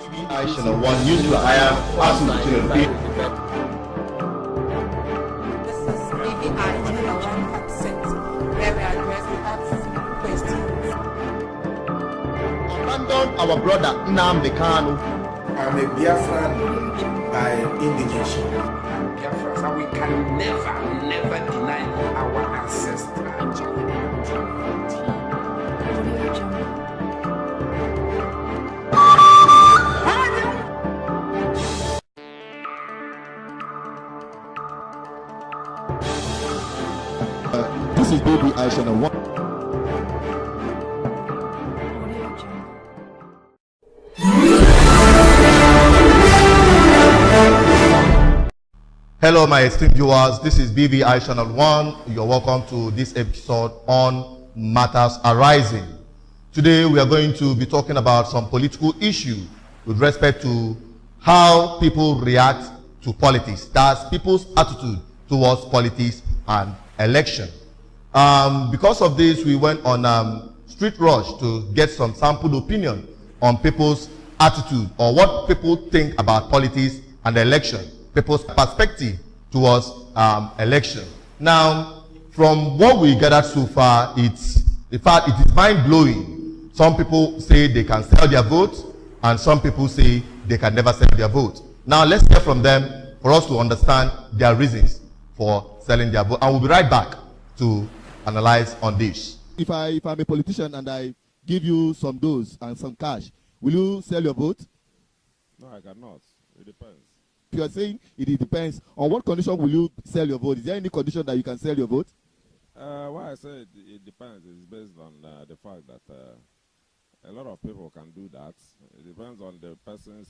I shall one used to hire person to be. This is BVI channel 1%, where we address the questions. Abandon our brother Nnamdi Kanu. I'm a Biafran by indigenation. Biafra, so we can never deny our ancestors. This is Baby Aisha and one. Hello, my esteemed viewers. This is BVI Channel 1. You're welcome to this episode on Matters Arising. Today, we are going to be talking about some political issue with respect to how people react to politics. That's people's attitude towards politics and election. Because of this, we went on street rush to get some sample opinion on people's attitude or what people think about politics and election. People's perspective towards election. Now, from what we gathered so far, in fact, it is mind-blowing. Some people say they can sell their vote, and some people say they can never sell their vote. Now, let's hear from them for us to understand their reasons for selling their vote. And we'll be right back to analyze on this. If I'm a politician and I give you some dollars and some cash, will you sell your vote? No, I cannot. It depends. You are saying it depends on what condition will you sell your vote. Is there any condition that you can sell your vote? Why I say it depends is based on the fact that a lot of people can do that. It depends on the person's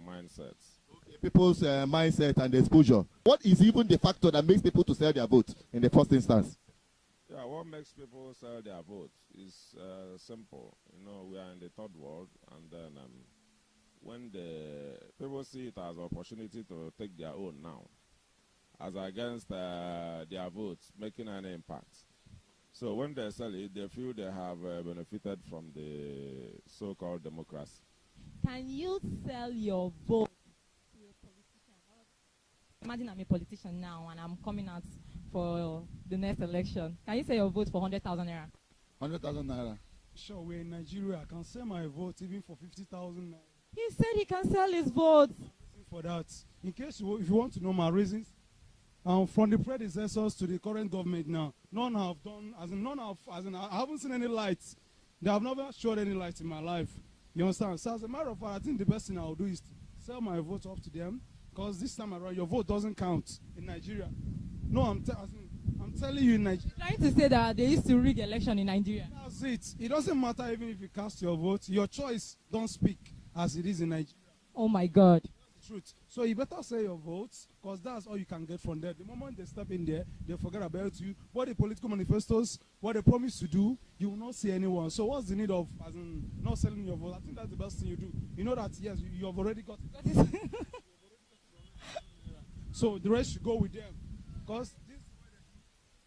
mindset. Okay, people's mindset and exposure. What is even the factor that makes people to sell their vote in the first instance? Yeah, what makes people sell their vote is simple. You know, we are in the third world, and then when the people see it as an opportunity to take their own now, as against their votes making an impact. So when they sell it, they feel they have benefited from the so-called democracy. Can you sell your vote to a politician? Imagine I'm a politician now and I'm coming out for the next election. Can you sell your vote for 100,000 naira? 100,000 naira. Sure, we're in Nigeria. I can sell my vote even for 50,000 naira. He said he can sell his vote. For that, in case if you want to know my reasons, from the predecessors to the current government now, none have done, I haven't seen any lights. They have never showed any lights in my life. You understand? So as a matter of fact, I think the best thing I will do is sell my vote up to them, because this time around your vote doesn't count in Nigeria. No, I'm telling you in Nigeria. Trying to say that they used to rig election in Nigeria. That's it. It doesn't matter even if you cast your vote. Your choice don't speak as it is in Nigeria. Oh my God. That's the truth. So you better say your votes, because that's all you can get from there. The moment they step in there, they forget about you. What the political manifestos, what they promise to do, you will not see anyone. So what's the need of not selling your vote? I think that's the best thing you do. You know that, yes, you have already got it. So the rest should go with them. Because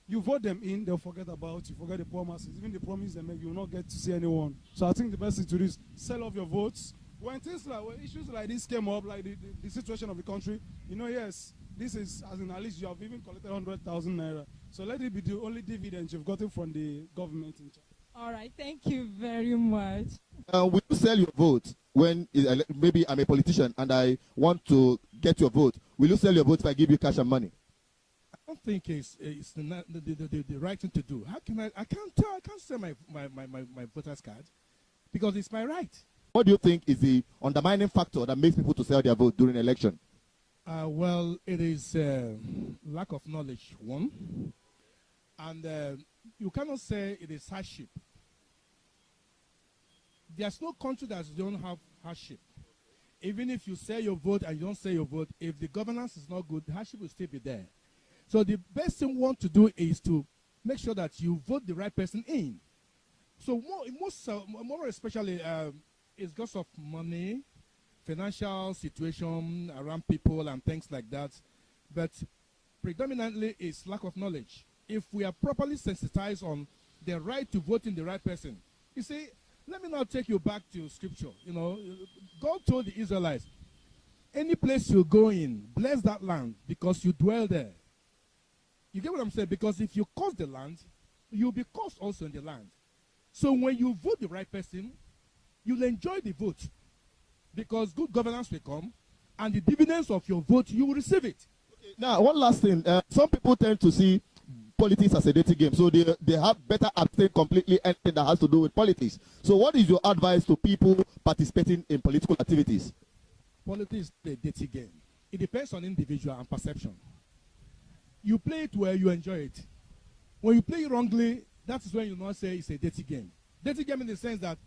you vote them in, they'll forget about you, forget the poor masses. Even the promise they make, you will not get to see anyone. So I think the best thing to do is sell off your votes. When issues like this came up, like the situation of the country, you know, yes, this is, at least you have even collected 100,000 naira. So let it be the only dividend you've gotten from the government in charge. All right, thank you very much. Will you sell your vote when maybe I'm a politician and I want to get your vote? Will you sell your vote if I give you cash and money? I don't think it's the right thing to do. How can I can't sell my voter's card because it's my right. What do you think is the undermining factor that makes people to sell their vote during election? Well, it is lack of knowledge, one. And you cannot say it is hardship. There's no country that don't have hardship. Even if you sell your vote and you don't sell your vote, if the governance is not good, the hardship will still be there. So the best thing we want to do is to make sure that you vote the right person in. So more especially, it's because of money, financial situation around people and things like that. But predominantly, it's lack of knowledge. If we are properly sensitized on the right to vote in the right person, you see, Let me now take you back to scripture. You know, God told the Israelites, any place you go in, bless that land because you dwell there. You get what I'm saying? Because if you curse the land, you'll be cursed also in the land. So when you vote the right person, you'll enjoy the vote because good governance will come, and the dividends of your vote, you will receive it. Okay. Now, one last thing. Some people tend to see politics as a dirty game, so they have better abstain completely anything that has to do with politics. So what is your advice to people participating in political activities? Politics is a dirty game. It depends on individual and perception. You play it where you enjoy it. When you play it wrongly, that is when you not say it's a dirty game. Dirty game in the sense that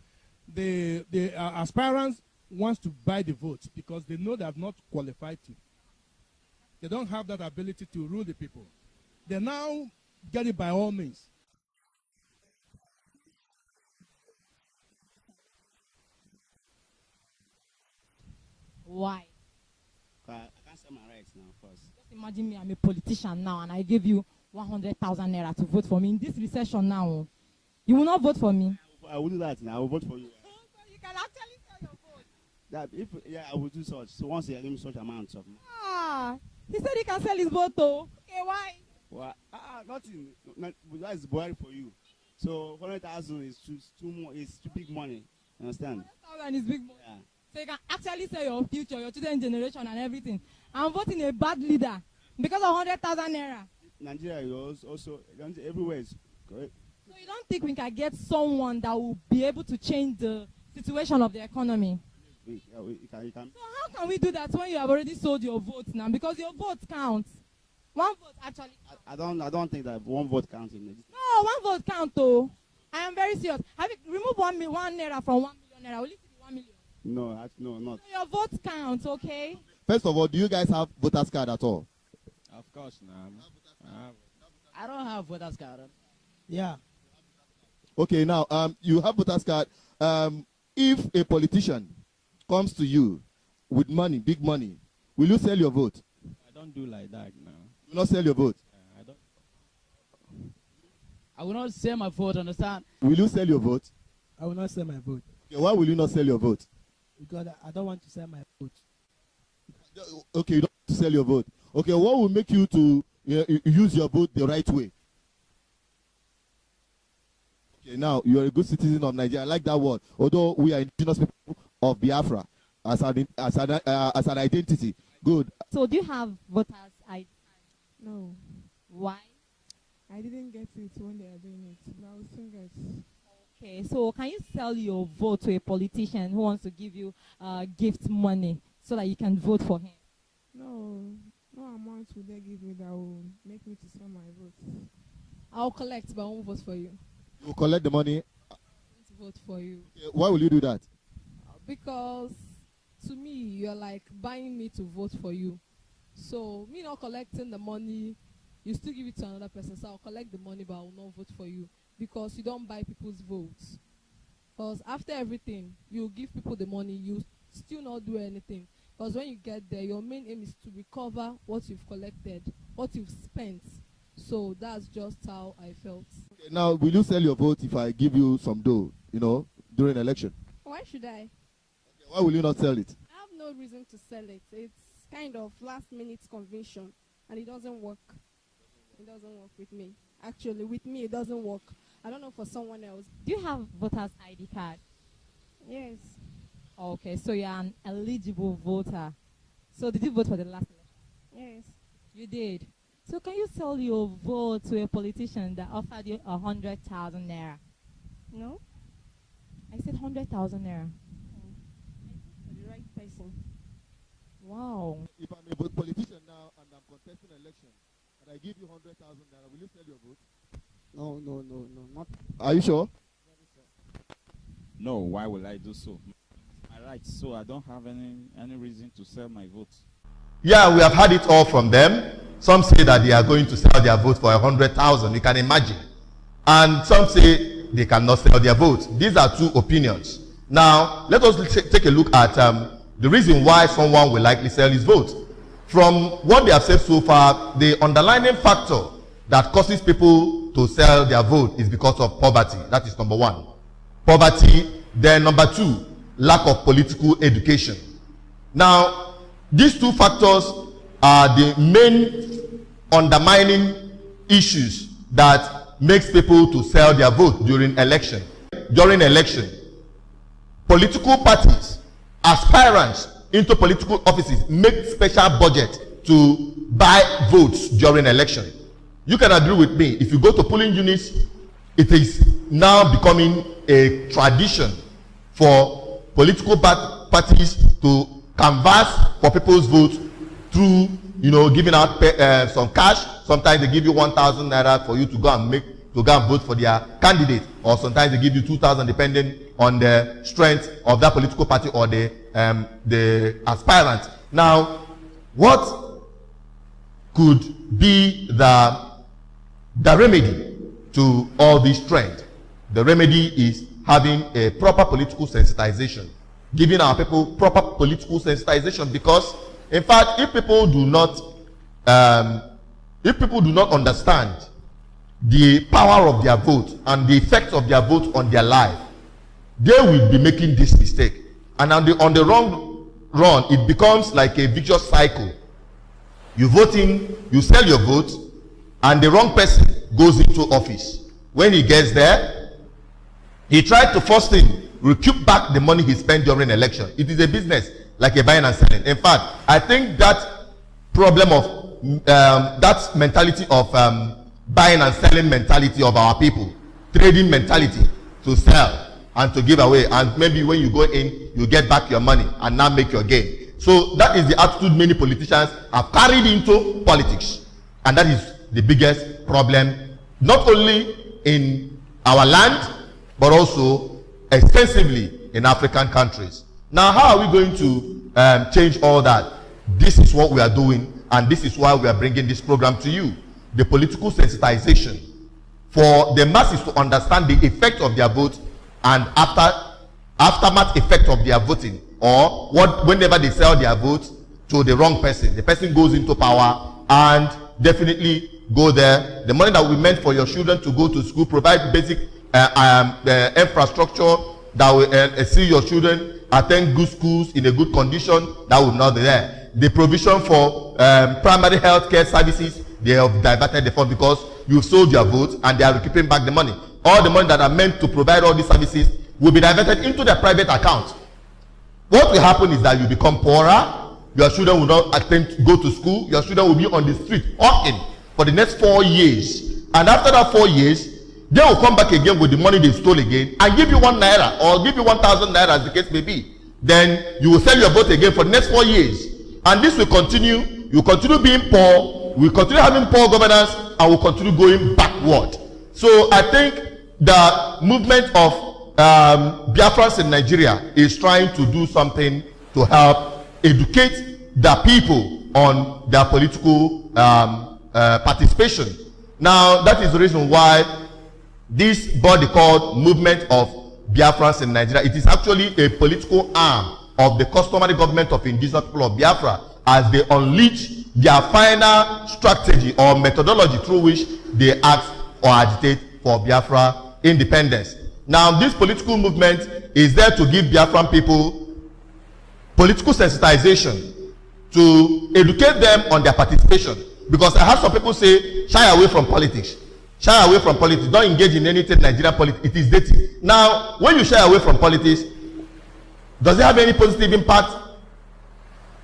the aspirants wants to buy the vote because they know they have not qualified to. They don't have that ability to rule the people. They now get it by all means. Why? I can't say my rights now first. Just imagine me, I'm a politician now, and I give you 100,000 naira to vote for me in this recession now. You will not vote for me. I will do that now. I will vote for you. So you can actually sell your vote. That if I will do such. So once you give me such amounts of. Ah, he said he can sell his vote though. Okay, why? Well, nothing. That is boring for you. So 100,000 is too more. It's too big money. You understand? 100,000 is big money. Yeah. So you can actually sell your future, your children's generation, and everything. I'm voting a bad leader because of 100,000 naira. Nigeria is also everywhere is correct. So you don't think we can get someone that will be able to change the situation of the economy? You can. So how can we do that when you have already sold your vote now? Because your vote counts. One vote actually counts. I don't think that one vote counts in this. No, one vote counts though. I am very serious. Have you remove 1 naira from 1 million naira? Will it be 1 million? No, no, not. So your vote counts, okay? First of all, do you guys have voters card at all? Of course, now. I don't have voters card. Yeah. Okay, now you have voters card. If a politician comes to you with money, big money, will you sell your vote? I don't do like that now. You will not sell your vote. I don't. I will not sell my vote, understand? Will you sell your vote? I will not sell my vote Okay, why will you not sell your vote? because I don't want to sell my vote. Okay, you don't want to sell your vote. Okay, what will make you to use your vote the right way? Okay, now you are a good citizen of Nigeria. I like that word. Although we are indigenous people of Biafra as an identity. Good. So do you have voters ID? No, Why? I didn't get it when they are doing it, but I will soon get. Okay, so can you sell your vote to a politician who wants to give you gift money so that you can vote for him? No, no amount will they give me that will make me to sell my vote. I'll collect, but I won't vote for you. You will collect the money. I won't vote for you. Okay, why will you do that? Because to me, you're like buying me to vote for you. So me not collecting the money, you still give it to another person. So I'll collect the money, but I will not vote for you because you don't buy people's votes. Because after everything, you give people the money, you still not do anything. Because when you get there, your main aim is to recover what you've collected, what you've spent. So that's just how I felt. Okay, now, will you sell your vote if I give you some dough, during election? Why should I? Okay, why will you not sell it? I have no reason to sell it. It's kind of last-minute conviction, and it doesn't work. It doesn't work with me. Actually, with me, it doesn't work. I don't know for someone else. Do you have voter's ID card? Yes. Okay, so you're an eligible voter. So did you vote for the last election? Yes. You did. So can you sell your vote to a politician that offered you 100,000 naira? No. I said 100,000 naira. For the right person. Wow. If I'm a politician now and I'm contesting an election and I give you 100,000 naira, will you sell your vote? No, not. Are you sure? No, why will I do so? My right, so I don't have any reason to sell my vote. Yeah, we have had it all from them. Some say that they are going to sell their vote for 100,000. You can imagine. And some say they cannot sell their vote. These are two opinions. Now, let us take a look at the reason why someone will likely sell his vote. From what they have said so far, the underlying factor that causes people to sell their vote is because of poverty. That is number one. Poverty, Then number 2, lack of political education. Now, these 2 factors are the main undermining issues that makes people to sell their vote during election. During election, political parties, aspirants into political offices make special budget to buy votes during election. You can agree with me, if you go to polling units, it is now becoming a tradition for political parties to canvass for people's votes through, giving out some cash. Sometimes they give you 1,000 naira for you to go and vote for their candidate, or sometimes they give you 2,000 depending on the strength of that political party or the aspirant. Now, what could be the remedy to all this trend? The remedy is having a proper political sensitization, giving our people proper political sensitization, because in fact, if people do not understand the power of their vote and the effects of their vote on their life, they will be making this mistake, and on the wrong run, it becomes like a vicious cycle. You vote in, you sell your vote, and the wrong person goes into office. When he gets there, he tried to first thing recoup back the money he spent during election. It is a business like a buying and selling. In fact, I think that problem of that mentality of buying and selling mentality of our people, trading mentality to sell and to give away, and maybe when you go in, you get back your money and now make your gain. So that is the attitude many politicians have carried into politics, and that is the biggest problem, not only in our land, but also extensively in African countries. Now, how are we going to change all that? This is what we are doing, and this is why we are bringing this program to you. The political sensitization for the masses to understand the effect of their vote and aftermath effect of their voting, or whenever they sell their votes to the wrong person, the person goes into power and definitely go there. The money that we meant for your children to go to school, provide basic infrastructure that will see your children attend good schools in a good condition, that will not be there. The provision for primary health care services, they have diverted the fund because you've sold your vote and they are keeping back the money. All the money that are meant to provide all these services will be diverted into their private account. What will happen is that you become poorer, your children will not go to school, your children will be on the street hawking for the next 4 years. And after that 4 years, they will come back again with the money they stole again and give you 1 naira or give you 1,000 naira as the case may be. Then you will sell your vote again for the next 4 years. And this will continue. You will continue being poor, we will continue having poor governance, and will continue going backward. So I think the movement of Biafrans in Nigeria is trying to do something to help educate the people on their political participation. Now, that is the reason why this body called Movement of Biafrans in Nigeria, it is actually a political arm of the customary government of indigenous people of Biafra, as they unleash their final strategy or methodology through which they ask or agitate for Biafra independence. Now, this political movement is there to give Biafran people political sensitization, to educate them on their participation. Because I have some people say, shy away from politics. Shy away from politics. Don't engage in anything Nigerian politics. It is dirty. Now, when you shy away from politics, does it have any positive impact?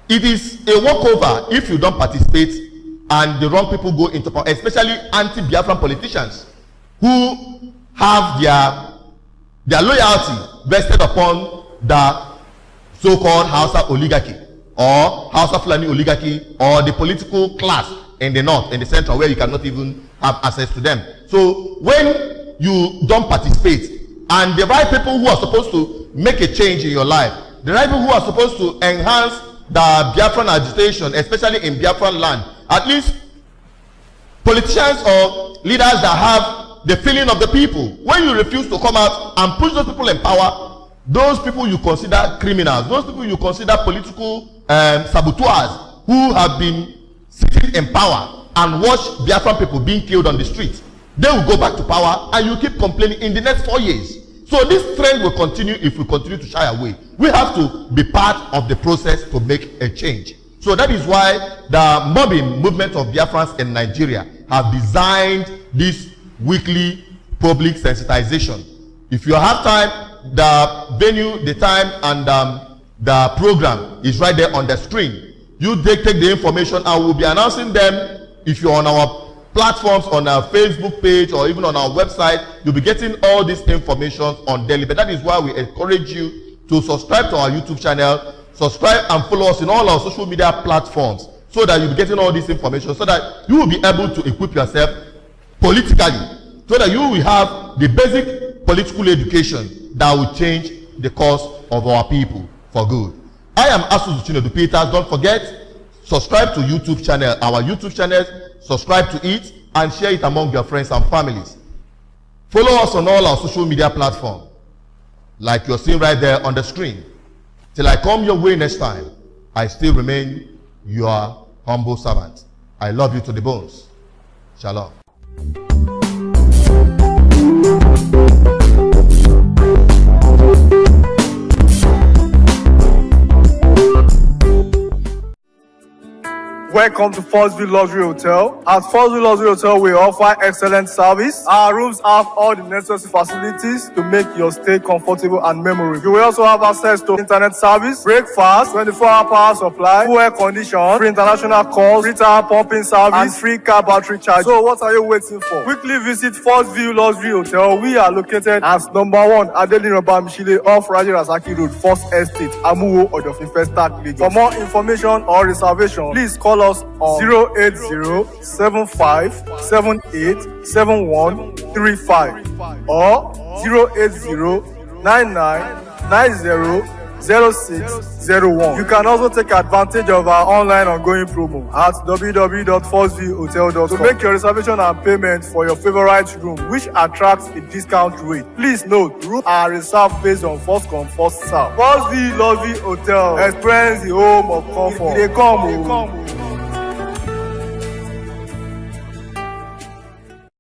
It is a walkover if you don't participate and the wrong people go into power, especially anti-Biafran politicians who have their loyalty vested upon the so-called Hausa oligarchy or Hausa Fulani oligarchy or the political class in the north, in the central, where you cannot even have access to them. So when you don't participate, and the right people who are supposed to make a change in your life, the right people who are supposed to enhance the Biafran agitation, especially in Biafran land, at least politicians or leaders that have the feeling of the people, when you refuse to come out and push those people in power, those people you consider criminals, those people you consider political saboteurs who have been sitting in power and watch Biafran people being killed on the street, they will go back to power and you keep complaining in the next 4 years. So this trend will continue if we continue to shy away. We have to be part of the process to make a change. So that is why the mobbing movement of Biafrans in Nigeria have designed this weekly public sensitization. If you have time, the venue, the time, and the program is right there on the screen. You take the information and we'll be announcing them. If you're on our platforms, on our Facebook page, or even on our website, you'll be getting all this information on daily. But that is why we encourage you to subscribe to our YouTube channel, subscribe and follow us in all our social media platforms, so that you'll be getting all this information, so that you will be able to equip yourself politically, so that you will have the basic political education that will change the course of our people for good. I am Asus Chinedu Peters. Don't forget, subscribe to YouTube channel, our YouTube channel, subscribe to it and share it among your friends and families. Follow us on all our social media platforms, like you're seeing right there on the screen. Till I come your way next time, I still remain your humble servant. I love you to the bones. Shalom. Welcome to Forstview Luxury Hotel. At Forstview Luxury Hotel, we offer excellent service. Our rooms have all the necessary facilities to make your stay comfortable and memorable. You will also have access to internet service, breakfast, 24-hour power supply, full air condition, free international calls, free tire pumping service, and free car battery charge. So what are you waiting for? Quickly visit Forstview Luxury Hotel. We are located at #1 Adeline Mishile off Raji Rasaki Road, First Estate, Amuwo, Odofin Festac, Lagos. For more information or reservation, please call us on 08075787135 or 08099900601. You can also take advantage of our online ongoing promo at www.forceviewhotel.com to make your reservation and payment for your favorite room, which attracts a discount rate. Please note, rooms are reserved based on first come, first serve. Forstview Luxury Hotel. Experience the home of comfort. They come.